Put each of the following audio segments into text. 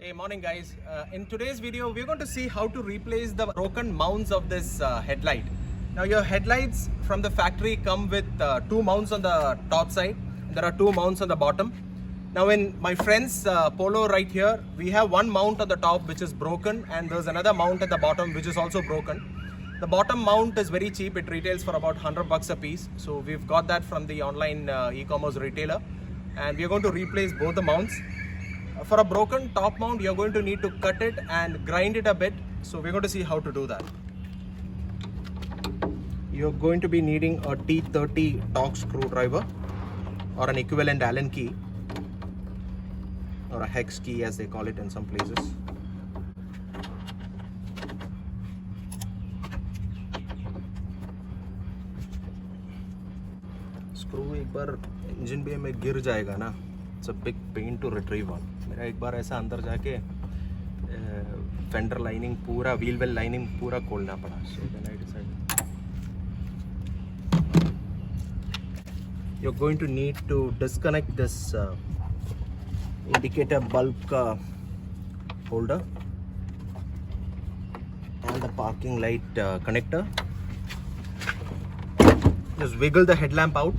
Hey, morning guys. In today's video, we're going to see how to replace the broken mounts of this headlight. Now your headlights from the factory come with two mounts on the top side. There are two mounts on the bottom. Now in my friend's Polo right here, we have one mount on the top which is broken, and there's another mount at the bottom which is also broken. The bottom mount is very cheap. It retails for about $100 a piece. So we've got that from the online e-commerce retailer, and we're going to replace both the mounts. For a broken top mount, you're going to need to cut it and grind it a bit. So we're going to see how to do that. You're going to be needing a T30 Torx screwdriver or an equivalent Allen key, or a hex key as they call it in some places. Screw एक बार engine भी में गिर जाएगा ना, it's a big pain to retrieve one. मेरा एक बार ऐसा अंदर जाके फेंडर लाइनिंग पूरा, व्हील वेल लाइनिंग पूरा खोलना पड़ा. So then I decided you're going to need to disconnect this indicator bulb holder and the parking light connector. Just wiggle the headlamp out.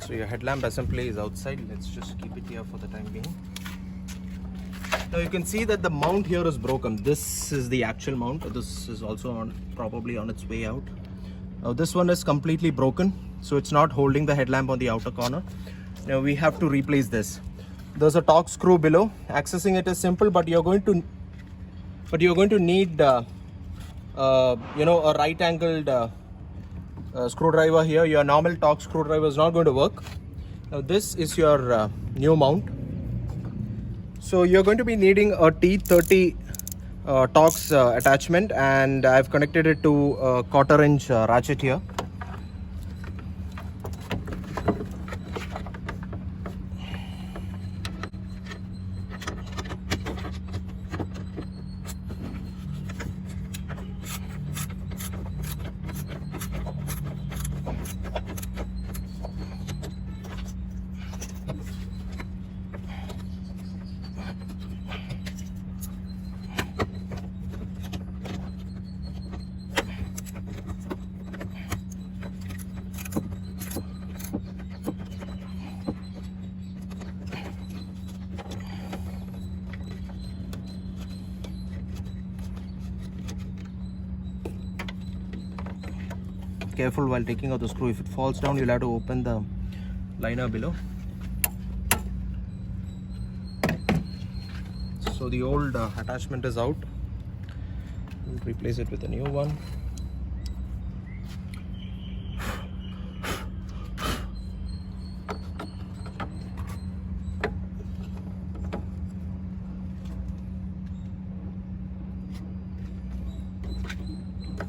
So your headlamp assembly is outside. Let's just keep it here for the time being. Now you can see that the mount here is broken. This is the actual mount. This is also probably on its way out. Now this one is completely broken, so it's not holding the headlamp on the outer corner. Now we have to replace this. There's a Torx screw below. Accessing it is simple, but you're going to need a right-angled screwdriver here. Your normal Torx screwdriver is not going to work. Now this is your new mount. So you're going to be needing a T30 Torx attachment, and I've connected it to a 1/4 inch ratchet here. Careful while taking out the screw. If it falls down, you'll have to open the liner below. So the old attachment is out. We'll replace it with a new one.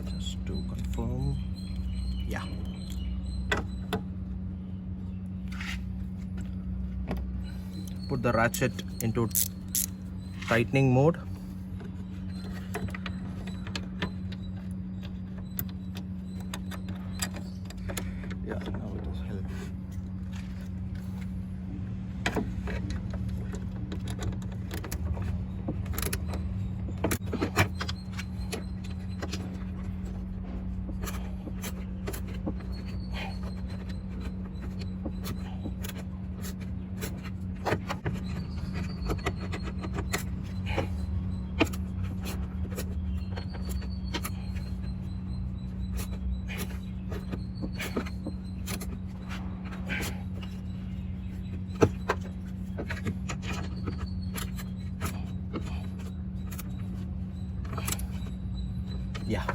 Just to confirm. Yeah. Put the ratchet into tightening mode. Yeah, now it is held. Yeah.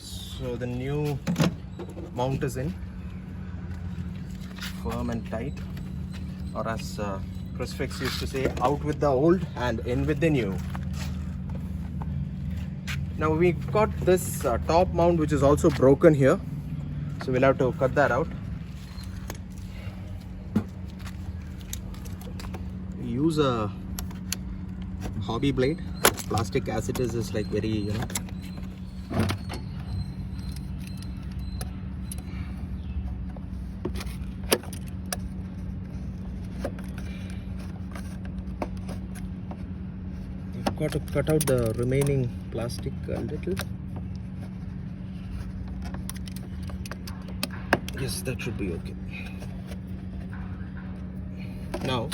So the new mount is in, firm and tight, or as Chris Fix used to say, out with the old and in with the new. Now we've got this top mount which is also broken here, so we'll have to cut that out. Use a hobby blade plastic as it is like very, you know. You've got to cut out the remaining plastic a little. Yes, that should be okay. Now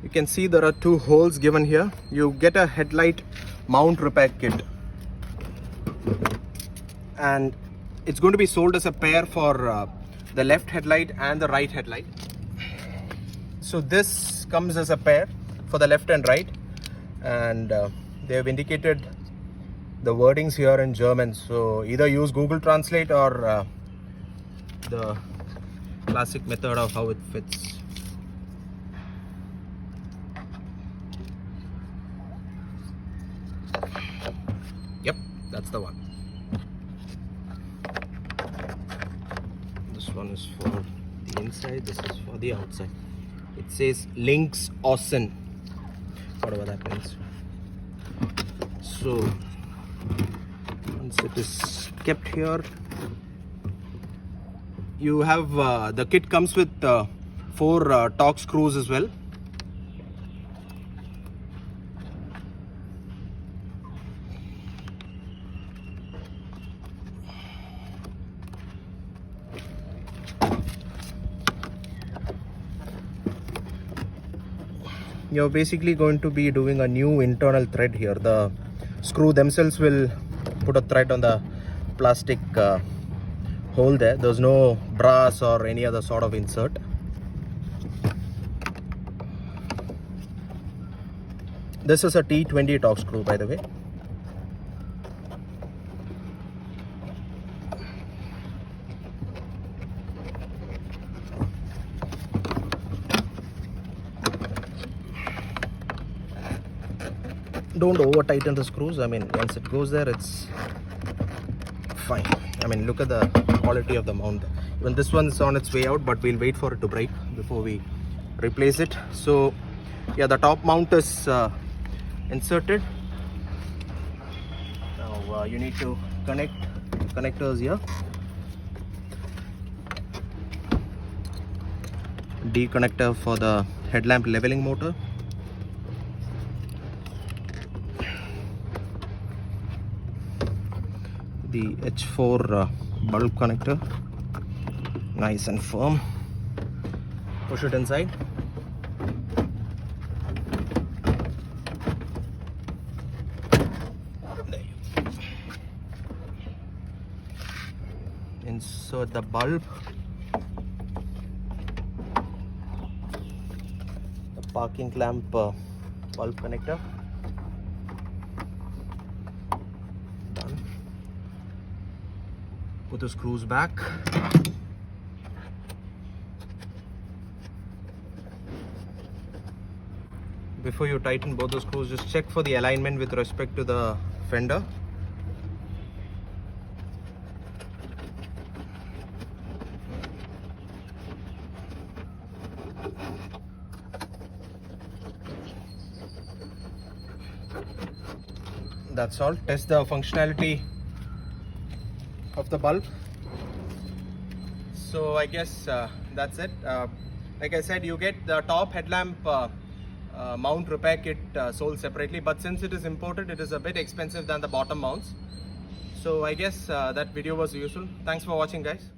you can see there are two holes given here. You get a headlight mount repair kit, and it's going to be sold as a pair for the left headlight and the right headlight. So this comes as a pair for the left and right, and they have indicated the wordings here in German, so either use Google Translate or the classic method of how it fits. Yep, that's the one. This one is for the inside, this is for the outside. It says links außen, whatever that means. So once it is kept here, you have the kit comes with 4 torque screws as well. You're basically going to be doing a new internal thread here. The screw themselves will put a thread on the plastic hole there. There's no brass or any other sort of insert. This is a T20 torque screw, by the way. Don't over tighten the screws. I mean, once it goes there, it's fine. I mean, look at the quality of the mount. Even this one's on its way out, but we'll wait for it to break before we replace it. So yeah, the top mount is inserted. Now you need to connect connectors here. D connector for the headlamp leveling motor. The H4 bulb connector, nice and firm. Push it inside. There you go. Insert the bulb. The parking clamp bulb connector. Put the screws back. Before you tighten both the screws, just check for the alignment with respect to the fender. That's all. Test the functionality of the bulb. So I guess that's it. Like I said, you get the top headlamp mount repair kit sold separately, but since it is imported, it is a bit expensive than the bottom mounts. So I guess that video was useful. Thanks for watching, guys.